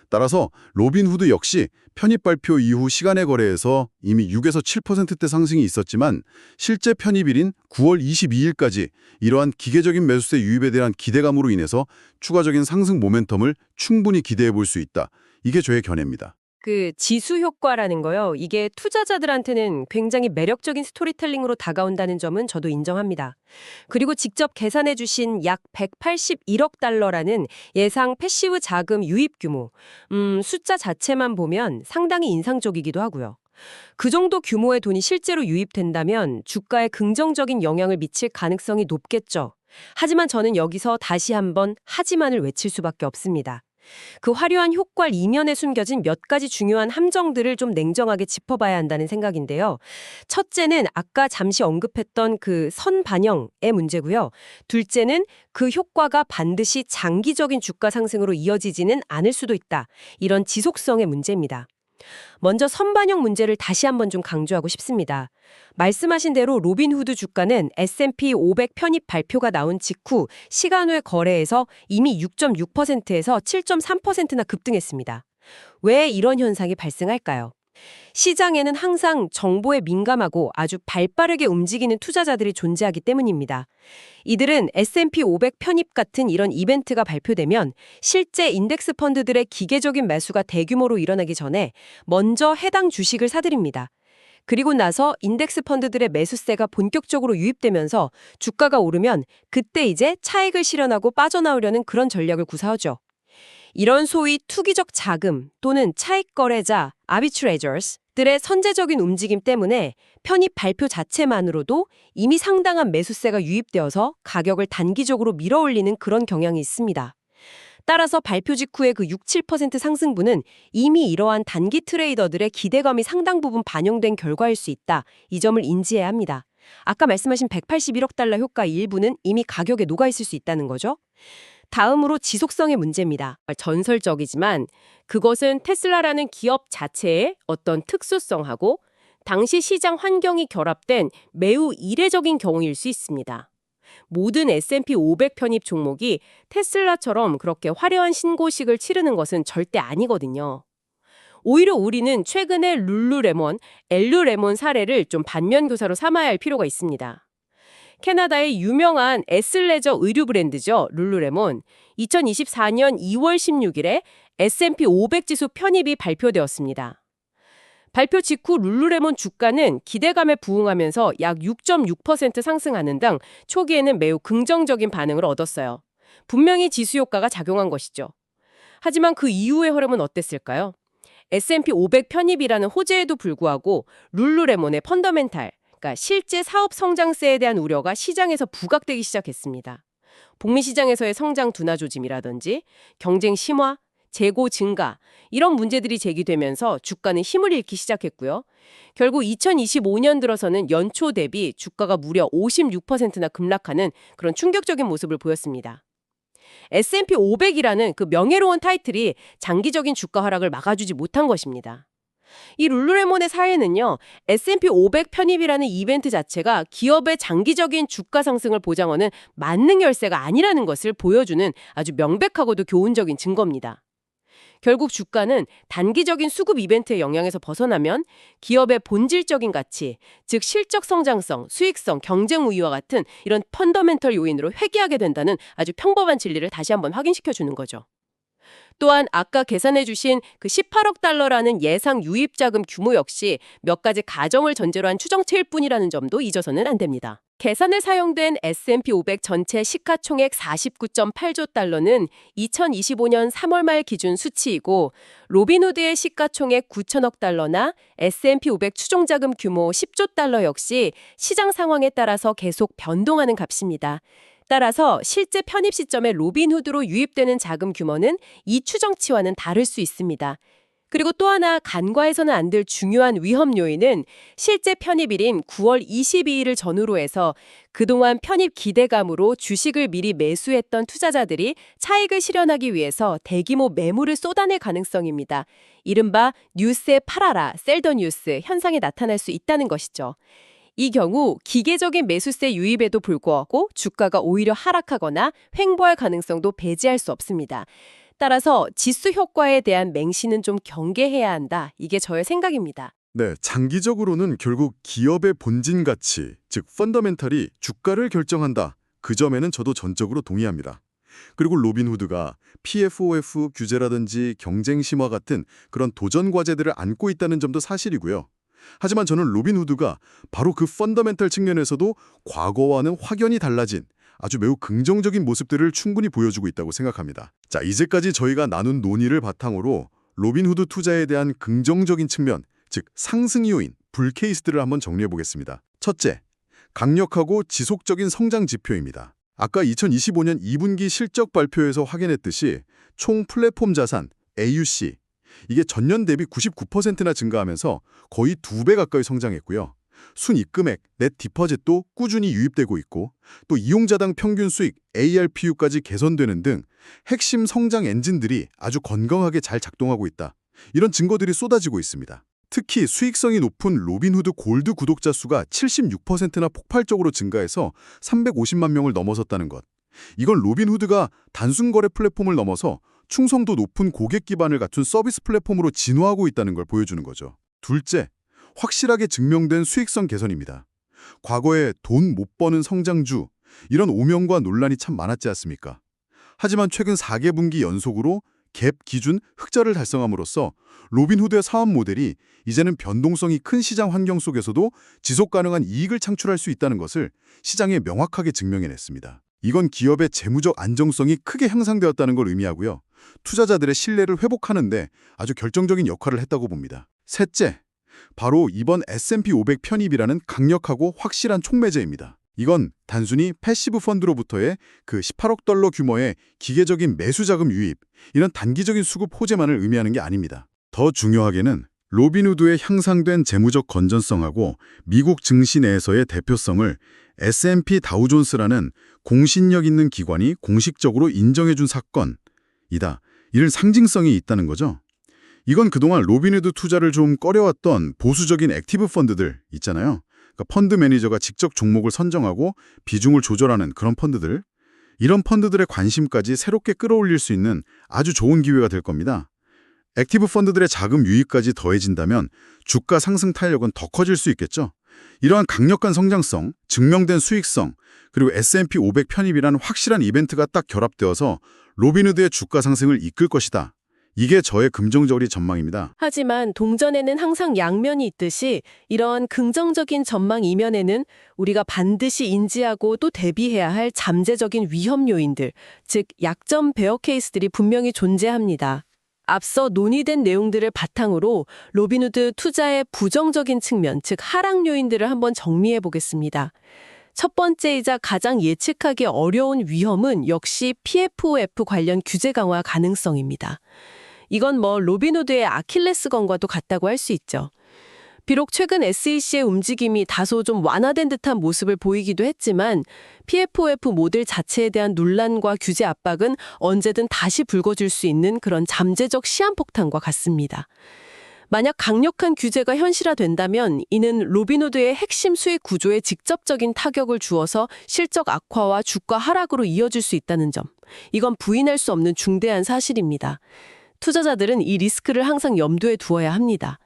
따라서 로빈후드 역시 편입 발표 이후 시간의 거래에서 이미 6에서 7%대 상승이 있었지만 실제 편입일인 9월 22일까지 이러한 기계적인 매수세 유입에 대한 기대감으로 인해서 추가적인 상승 모멘텀을 충분히 기대해 볼 수 있다. 이게 저의 견해입니다. 그 지수 효과라는 거요. 이게 투자자들한테는 굉장히 매력적인 스토리텔링으로 다가온다는 점은 저도 인정합니다. 그리고 직접 계산해 주신 약 181억 달러라는 예상 패시브 자금 유입 규모. 숫자 자체만 보면 상당히 인상적이기도 하고요. 그 정도 규모의 돈이 실제로 유입된다면 주가에 긍정적인 영향을 미칠 가능성이 높겠죠. 하지만 저는 여기서 다시 한번 하지만을 외칠 수밖에 없습니다. 그 화려한 효과 이면에 숨겨진 몇 가지 중요한 함정들을 좀 냉정하게 짚어봐야 한다는 생각인데요. 첫째는 아까 잠시 언급했던 그 선반영의 문제고요. 둘째는 그 효과가 반드시 장기적인 주가 상승으로 이어지지는 않을 수도 있다. 이런 지속성의 문제입니다. 먼저 선반영 문제를 다시 한번 좀 강조하고 싶습니다. 말씀하신 대로 로빈후드 주가는 S&P 500 편입 발표가 나온 직후 시간외 거래에서 이미 6.6%에서 7.3%나 급등했습니다. 왜 이런 현상이 발생할까요? 시장에는 항상 정보에 민감하고 아주 발빠르게 움직이는 투자자들이 존재하기 때문입니다. 이들은 S&P 500 편입 같은 이런 이벤트가 발표되면 실제 인덱스 펀드들의 기계적인 매수가 대규모로 일어나기 전에 먼저 해당 주식을 사들입니다. 그리고 나서 인덱스 펀드들의 매수세가 본격적으로 유입되면서 주가가 오르면 그때 이제 차익을 실현하고 빠져나오려는 그런 전략을 구사하죠. 이런 소위 투기적 자금 또는 차익 거래자, arbitrageurs들의 선제적인 움직임 때문에 편입 발표 자체만으로도 이미 상당한 매수세가 유입되어서 가격을 단기적으로 밀어올리는 그런 경향이 있습니다. 따라서 발표 직후의 그 6, 7% 상승분은 이미 이러한 단기 트레이더들의 기대감이 상당 부분 반영된 결과일 수 있다. 이 점을 인지해야 합니다. 아까 말씀하신 181억 달러 효과 일부는 이미 가격에 녹아있을 수 있다는 거죠. 다음으로 지속성의 문제입니다. 전설적이지만 그것은 테슬라라는 기업 자체의 어떤 특수성하고 당시 시장 환경이 결합된 매우 이례적인 경우일 수 있습니다. 모든 S&P 500 편입 종목이 테슬라처럼 그렇게 화려한 신고식을 치르는 것은 절대 아니거든요. 오히려 우리는 최근에 룰루레몬, 엘루레몬 사례를 좀 반면교사로 삼아야 할 필요가 있습니다. 캐나다의 유명한 에슬레저 의류 브랜드죠. 룰루레몬. 2024년 2월 16일에 S&P 500 지수 편입이 발표되었습니다. 발표 직후 룰루레몬 주가는 기대감에 부응하면서 약 6.6% 상승하는 등 초기에는 매우 긍정적인 반응을 얻었어요. 분명히 지수 효과가 작용한 것이죠. 하지만 그 이후의 흐름은 어땠을까요? S&P 500 편입이라는 호재에도 불구하고 룰루레몬의 펀더멘탈, 그러니까 실제 사업 성장세에 대한 우려가 시장에서 부각되기 시작했습니다. 북미 시장에서의 성장 둔화 조짐이라든지 경쟁 심화, 재고 증가 이런 문제들이 제기되면서 주가는 힘을 잃기 시작했고요. 결국 2025년 들어서는 연초 대비 주가가 무려 56%나 급락하는 그런 충격적인 모습을 보였습니다. S&P 500이라는 그 명예로운 타이틀이 장기적인 주가 하락을 막아주지 못한 것입니다. 이 룰루레몬의 사례는요, S&P 500 편입이라는 이벤트 자체가 기업의 장기적인 주가 상승을 보장하는 만능 열쇠가 아니라는 것을 보여주는 아주 명백하고도 교훈적인 증거입니다. 결국 주가는 단기적인 수급 이벤트의 영향에서 벗어나면 기업의 본질적인 가치, 즉 실적 성장성, 수익성, 경쟁 우위와 같은 이런 펀더멘털 요인으로 회귀하게 된다는 아주 평범한 진리를 다시 한번 확인시켜주는 거죠. 또한 아까 계산해 주신 그 18억 달러라는 예상 유입 자금 규모 역시 몇 가지 가정을 전제로 한 추정치일 뿐이라는 점도 잊어서는 안 됩니다. 계산에 사용된 S&P 500 전체 시가총액 49.8조 달러는 2025년 3월 말 기준 수치이고 로빈후드의 시가총액 9천억 달러나 S&P 500 추종자금 규모 10조 달러 역시 시장 상황에 따라서 계속 변동하는 값입니다. 따라서 실제 편입 시점에 로빈후드로 유입되는 자금 규모는 이 추정치와는 다를 수 있습니다. 그리고 또 하나 간과해서는 안 될 중요한 위험 요인은 실제 편입일인 9월 22일을 전후로 해서 그동안 편입 기대감으로 주식을 미리 매수했던 투자자들이 차익을 실현하기 위해서 대규모 매물을 쏟아낼 가능성입니다. 이른바 뉴스에 팔아라, 셀더 뉴스 현상이 나타날 수 있다는 것이죠. 이 경우 기계적인 매수세 유입에도 불구하고 주가가 오히려 하락하거나 횡보할 가능성도 배제할 수 없습니다. 따라서 지수 효과에 대한 맹신은 좀 경계해야 한다. 이게 저의 생각입니다. 네, 장기적으로는 결국 기업의 본진 가치, 즉 펀더멘탈이 주가를 결정한다. 그 점에는 저도 전적으로 동의합니다. 그리고 로빈후드가 PFOF 규제라든지 경쟁 심화 같은 그런 도전 과제들을 안고 있다는 점도 사실이고요. 하지만 저는 로빈후드가 바로 그 펀더멘탈 측면에서도 과거와는 확연히 달라진 아주 매우 긍정적인 모습들을 충분히 보여주고 있다고 생각합니다. 자, 이제까지 저희가 나눈 논의를 바탕으로 로빈후드 투자에 대한 긍정적인 측면, 즉 상승 요인, 불케이스들을 한번 정리해 보겠습니다. 첫째, 강력하고 지속적인 성장 지표입니다. 아까 2025년 2분기 실적 발표에서 확인했듯이 총 플랫폼 자산, AUC, 이게 전년 대비 99%나 증가하면서 거의 2배 가까이 성장했고요. 순입금액, 넷 디퍼짓도 꾸준히 유입되고 있고 또 이용자당 평균 수익, ARPU까지 개선되는 등 핵심 성장 엔진들이 아주 건강하게 잘 작동하고 있다. 이런 증거들이 쏟아지고 있습니다. 특히 수익성이 높은 로빈후드 골드 구독자 수가 76%나 폭발적으로 증가해서 350만 명을 넘어섰다는 것. 이건 로빈후드가 단순 거래 플랫폼을 넘어서 충성도 높은 고객 기반을 갖춘 서비스 플랫폼으로 진화하고 있다는 걸 보여주는 거죠. 둘째, 확실하게 증명된 수익성 개선입니다. 과거에 돈 못 버는 성장주, 이런 오명과 논란이 참 많았지 않습니까? 하지만 최근 4개분기 연속으로 갭 기준 흑자를 달성함으로써 로빈후드의 사업 모델이 이제는 변동성이 큰 시장 환경 속에서도 지속 가능한 이익을 창출할 수 있다는 것을 시장에 명확하게 증명해냈습니다. 이건 기업의 재무적 안정성이 크게 향상되었다는 걸 의미하고요. 투자자들의 신뢰를 회복하는 데 아주 결정적인 역할을 했다고 봅니다. 셋째, 바로 이번 S&P 500 편입이라는 강력하고 확실한 촉매제입니다. 이건 단순히 패시브 펀드로부터의 그 18억 달러 규모의 기계적인 매수 자금 유입, 이런 단기적인 수급 호재만을 의미하는 게 아닙니다. 더 중요하게는 로빈후드의 향상된 재무적 건전성하고 미국 증시 내에서의 대표성을 S&P 다우존스라는 공신력 있는 기관이 공식적으로 인정해준 사건이다. 이런 상징성이 있다는 거죠. 이건 그동안 로빈후드 투자를 좀 꺼려왔던 보수적인 액티브 펀드들 있잖아요. 그러니까 펀드 매니저가 직접 종목을 선정하고 비중을 조절하는 그런 펀드들. 이런 펀드들의 관심까지 새롭게 끌어올릴 수 있는 아주 좋은 기회가 될 겁니다. 액티브 펀드들의 자금 유입까지 더해진다면 주가 상승 탄력은 더 커질 수 있겠죠. 이러한 강력한 성장성, 증명된 수익성, 그리고 S&P 500 편입이라는 확실한 이벤트가 딱 결합되어서 로빈후드의 주가 상승을 이끌 것이다. 이게 저의 긍정적인 전망입니다. 하지만 동전에는 항상 양면이 있듯이 이런 긍정적인 전망 이면에는 우리가 반드시 인지하고 또 대비해야 할 잠재적인 위험 요인들, 즉 약점 베어 케이스들이 분명히 존재합니다. 앞서 논의된 내용들을 바탕으로 로빈후드 투자의 부정적인 측면, 즉 하락 요인들을 한번 정리해 보겠습니다. 첫 번째이자 가장 예측하기 어려운 위험은 역시 PFOF 관련 규제 강화 가능성입니다. 이건 로빈후드의 아킬레스건과도 같다고 할 수 있죠. 비록 최근 SEC의 움직임이 다소 좀 완화된 듯한 모습을 보이기도 했지만 PFOF 모델 자체에 대한 논란과 규제 압박은 언제든 다시 불거질 수 있는 그런 잠재적 시한폭탄과 같습니다. 만약 강력한 규제가 현실화된다면 이는 로빈후드의 핵심 수익 구조에 직접적인 타격을 주어서 실적 악화와 주가 하락으로 이어질 수 있다는 점. 이건 부인할 수 없는 중대한 사실입니다. 투자자들은 이 리스크를 항상 염두에 두어야 합니다.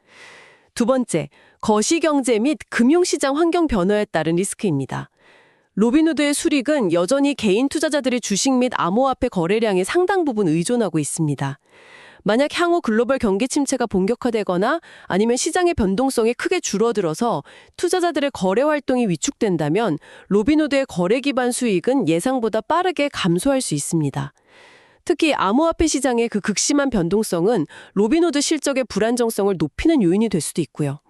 두 번째, 거시경제 및 금융시장 환경 변화에 따른 리스크입니다. 로빈후드의 수익은 여전히 개인 투자자들의 주식 및 암호화폐 거래량의 상당 부분 의존하고 있습니다. 만약 향후 글로벌 경기 침체가 본격화되거나 아니면 시장의 변동성이 크게 줄어들어서 투자자들의 거래 활동이 위축된다면 로빈후드의 거래 기반 수익은 예상보다 빠르게 감소할 수 있습니다. 특히 암호화폐 시장의 그 극심한 변동성은 로빈후드 실적의 불안정성을 높이는 요인이 될 수도 있고요.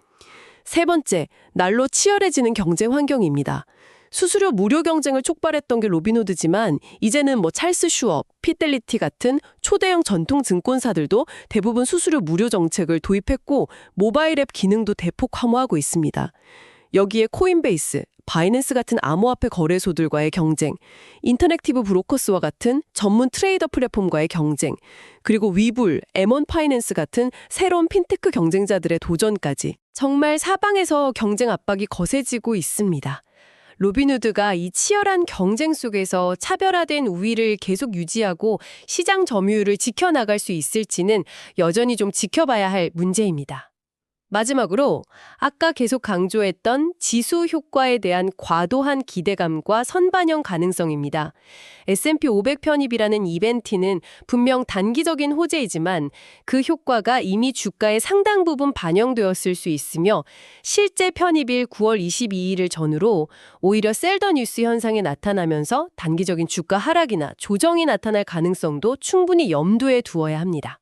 세 번째, 날로 치열해지는 경쟁 환경입니다. 수수료 무료 경쟁을 촉발했던 게 로빈후드지만 이제는 뭐 찰스 슈업, 피델리티 같은 초대형 전통 증권사들도 대부분 수수료 무료 정책을 도입했고 모바일 앱 기능도 대폭 함호하고 있습니다. 여기에 코인베이스, 바이낸스 같은 암호화폐 거래소들과의 경쟁, 인터랙티브 브로커스와 같은 전문 트레이더 플랫폼과의 경쟁, 그리고 위불, M1 파이낸스 같은 새로운 핀테크 경쟁자들의 도전까지 정말 사방에서 경쟁 압박이 거세지고 있습니다. 로빈후드가 이 치열한 경쟁 속에서 차별화된 우위를 계속 유지하고 시장 점유율을 지켜나갈 수 있을지는 여전히 좀 지켜봐야 할 문제입니다. 마지막으로 아까 계속 강조했던 지수 효과에 대한 과도한 기대감과 선반영 가능성입니다. S&P 500 편입이라는 이벤트는 분명 단기적인 호재이지만 그 효과가 이미 주가의 상당 부분 반영되었을 수 있으며 실제 편입일 9월 22일을 전후로 오히려 셀더 뉴스 현상이 나타나면서 단기적인 주가 하락이나 조정이 나타날 가능성도 충분히 염두에 두어야 합니다.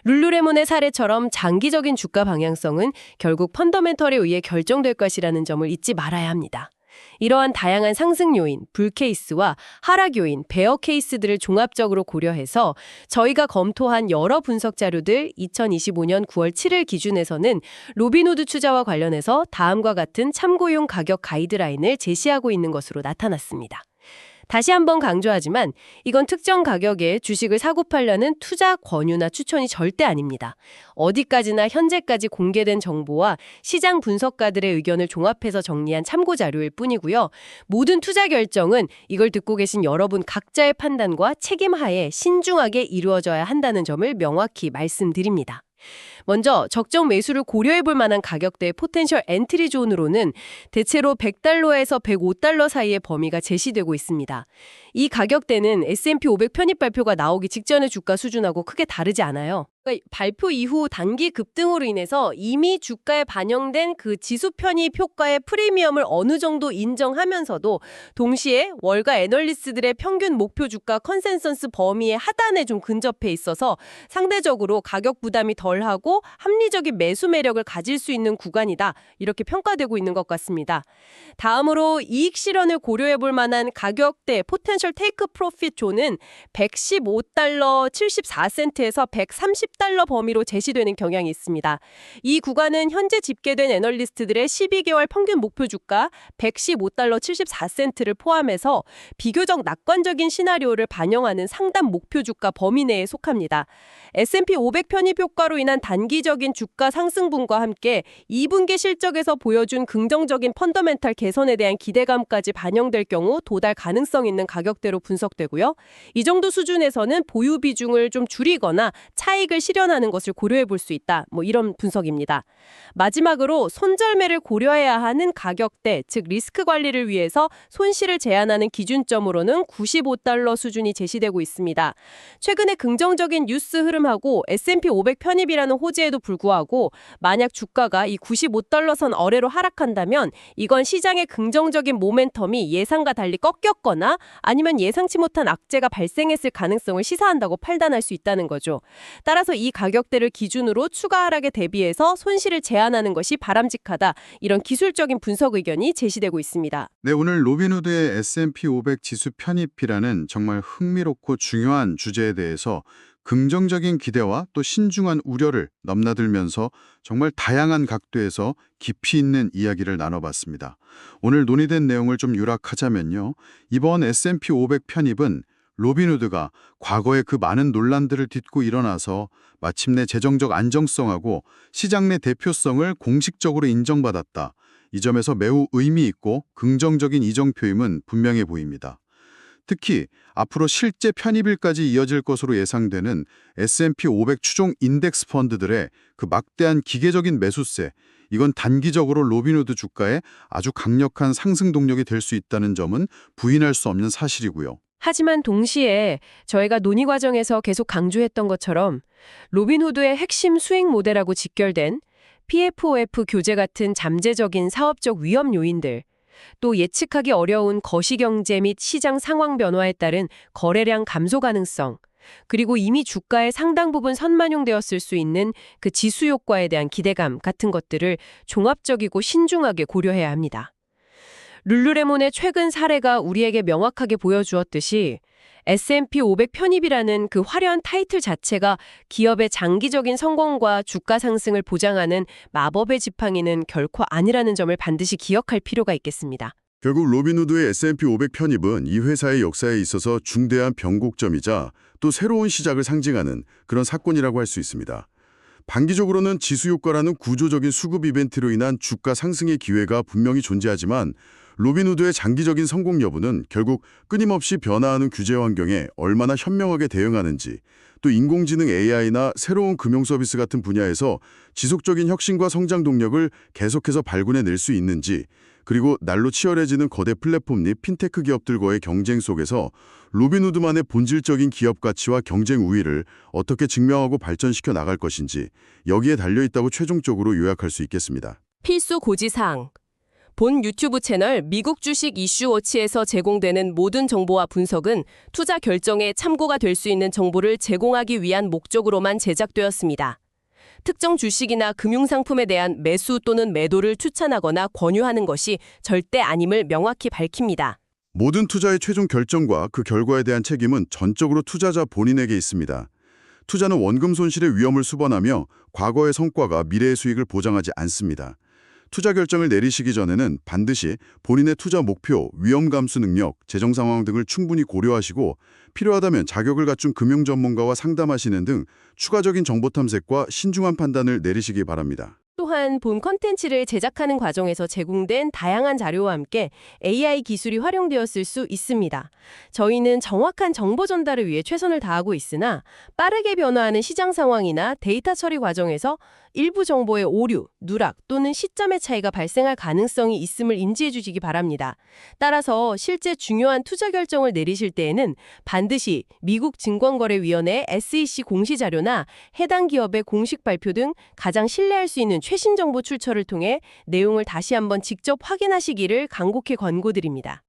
룰루레몬의 사례처럼 장기적인 주가 방향성은 결국 펀더멘털에 의해 결정될 것이라는 점을 잊지 말아야 합니다. 이러한 다양한 상승 요인, 불 케이스와 하락 요인, 베어 케이스들을 종합적으로 고려해서 저희가 검토한 여러 분석 자료들 2025년 9월 7일 기준에서는 로빈후드 투자와 관련해서 다음과 같은 참고용 가격 가이드라인을 제시하고 있는 것으로 나타났습니다. 다시 한번 강조하지만 이건 특정 가격에 주식을 사고 팔려는 투자 권유나 추천이 절대 아닙니다. 어디까지나 현재까지 공개된 정보와 시장 분석가들의 의견을 종합해서 정리한 참고 자료일 뿐이고요. 모든 투자 결정은 이걸 듣고 계신 여러분 각자의 판단과 책임하에 신중하게 이루어져야 한다는 점을 명확히 말씀드립니다. 먼저 적정 매수를 고려해 볼 만한 가격대의 포텐셜 엔트리 존으로는 대체로 $100에서 $105 사이의 범위가 제시되고 있습니다. 이 가격대는 S&P 500 편입 발표가 나오기 직전의 주가 수준하고 크게 다르지 않아요. 그러니까 발표 이후 단기 급등으로 인해서 이미 주가에 반영된 그 지수 편입 효과의 프리미엄을 어느 정도 인정하면서도 동시에 월가 애널리스트들의 평균 목표 주가 컨센서스 범위의 하단에 좀 근접해 있어서 상대적으로 가격 부담이 덜하고 합리적인 매수 매력을 가질 수 있는 구간이다. 이렇게 평가되고 있는 것 같습니다. 다음으로 이익 실현을 고려해 볼 만한 가격대 포텐셜 테이크 프로핏 존은 $115 74센트에서 $130 범위로 제시되는 경향이 있습니다. 이 구간은 현재 집계된 애널리스트들의 12개월 평균 목표 주가 $115 74센트를 포함해서 비교적 낙관적인 시나리오를 반영하는 상단 목표 주가 범위 내에 속합니다. S&P 500 편입 효과로 인한 단기적인 주가 상승분과 함께 2분기 실적에서 보여준 긍정적인 펀더멘탈 개선에 대한 기대감까지 반영될 경우 도달 가능성 있는 가격대로 분석되고요. 이 정도 수준에서는 보유 비중을 좀 줄이거나 차익을 실현하는 것을 고려해 볼 수 있다. 이런 분석입니다. 마지막으로 손절매를 고려해야 하는 가격대, 즉 리스크 관리를 위해서 손실을 제한하는 기준점으로는 $95 수준이 제시되고 있습니다. 최근에 긍정적인 뉴스 흐름하고 S&P 500 편입이라는 호재에도 불구하고 만약 주가가 이 $95 선 어래로 하락한다면 이건 시장의 긍정적인 모멘텀이 예상과 달리 꺾였거나 아니면 예상치 못한 악재가 발생했을 가능성을 시사한다고 판단할 수 있다는 거죠. 따라서 이 가격대를 기준으로 추가 하락에 대비해서 손실을 제한하는 것이 바람직하다. 이런 기술적인 분석 의견이 제시되고 있습니다. 네, 오늘 로빈후드의 S&P 500 지수 편입이라는 정말 흥미롭고 중요한 주제에 대해서 긍정적인 기대와 또 신중한 우려를 넘나들면서 정말 다양한 각도에서 깊이 있는 이야기를 나눠봤습니다. 오늘 논의된 내용을 좀 요약하자면요. 이번 S&P 500 편입은 로빈후드가 과거의 그 많은 논란들을 딛고 일어나서 마침내 재정적 안정성하고 시장 내 대표성을 공식적으로 인정받았다. 이 점에서 매우 의미 있고 긍정적인 이정표임은 분명해 보입니다. 특히 앞으로 실제 편입일까지 이어질 것으로 예상되는 S&P 500 추종 인덱스 펀드들의 그 막대한 기계적인 매수세, 이건 단기적으로 로빈후드 주가에 아주 강력한 상승 동력이 될 수 있다는 점은 부인할 수 없는 사실이고요. 하지만 동시에 저희가 논의 과정에서 계속 강조했던 것처럼 로빈후드의 핵심 수익 모델하고 직결된 PFOF 교재 같은 잠재적인 사업적 위험 요인들, 또 예측하기 어려운 거시경제 및 시장 상황 변화에 따른 거래량 감소 가능성, 그리고 이미 주가의 상당 부분 선반영되었을 수 있는 그 지수 효과에 대한 기대감 같은 것들을 종합적이고 신중하게 고려해야 합니다. 룰루레몬의 최근 사례가 우리에게 명확하게 보여주었듯이 S&P 500 편입이라는 그 화려한 타이틀 자체가 기업의 장기적인 성공과 주가 상승을 보장하는 마법의 지팡이는 결코 아니라는 점을 반드시 기억할 필요가 있겠습니다. 결국 로빈후드의 S&P 500 편입은 이 회사의 역사에 있어서 중대한 변곡점이자 또 새로운 시작을 상징하는 그런 사건이라고 할 수 있습니다. 단기적으로는 지수효과라는 구조적인 수급 이벤트로 인한 주가 상승의 기회가 분명히 존재하지만 로빈후드의 장기적인 성공 여부는 결국 끊임없이 변화하는 규제 환경에 얼마나 현명하게 대응하는지, 또 인공지능 AI나 새로운 금융 서비스 같은 분야에서 지속적인 혁신과 성장 동력을 계속해서 발굴해낼 수 있는지, 그리고 날로 치열해지는 거대 플랫폼 및 핀테크 기업들과의 경쟁 속에서 로빈후드만의 본질적인 기업 가치와 경쟁 우위를 어떻게 증명하고 발전시켜 나갈 것인지 여기에 달려있다고 최종적으로 요약할 수 있겠습니다. 필수 고지사항. 본 유튜브 채널 미국 주식 이슈워치에서 제공되는 모든 정보와 분석은 투자 결정에 참고가 될 수 있는 정보를 제공하기 위한 목적으로만 제작되었습니다. 특정 주식이나 금융상품에 대한 매수 또는 매도를 추천하거나 권유하는 것이 절대 아님을 명확히 밝힙니다. 모든 투자의 최종 결정과 그 결과에 대한 책임은 전적으로 투자자 본인에게 있습니다. 투자는 원금 손실의 위험을 수반하며 과거의 성과가 미래의 수익을 보장하지 않습니다. 투자 결정을 내리시기 전에는 반드시 본인의 투자 목표, 위험 감수 능력, 재정 상황 등을 충분히 고려하시고 필요하다면 자격을 갖춘 금융 전문가와 상담하시는 등 추가적인 정보 탐색과 신중한 판단을 내리시기 바랍니다. 또한 본 컨텐츠를 제작하는 과정에서 제공된 다양한 자료와 함께 AI 기술이 활용되었을 수 있습니다. 저희는 정확한 정보 전달을 위해 최선을 다하고 있으나 빠르게 변화하는 시장 상황이나 데이터 처리 과정에서 일부 정보의 오류, 누락 또는 시점의 차이가 발생할 가능성이 있음을 인지해 주시기 바랍니다. 따라서 실제 중요한 투자 결정을 내리실 때에는 반드시 미국 증권거래위원회 SEC 공시자료나 해당 기업의 공식 발표 등 가장 신뢰할 수 있는 최신 정보 출처를 통해 내용을 다시 한번 직접 확인하시기를 간곡히 권고드립니다.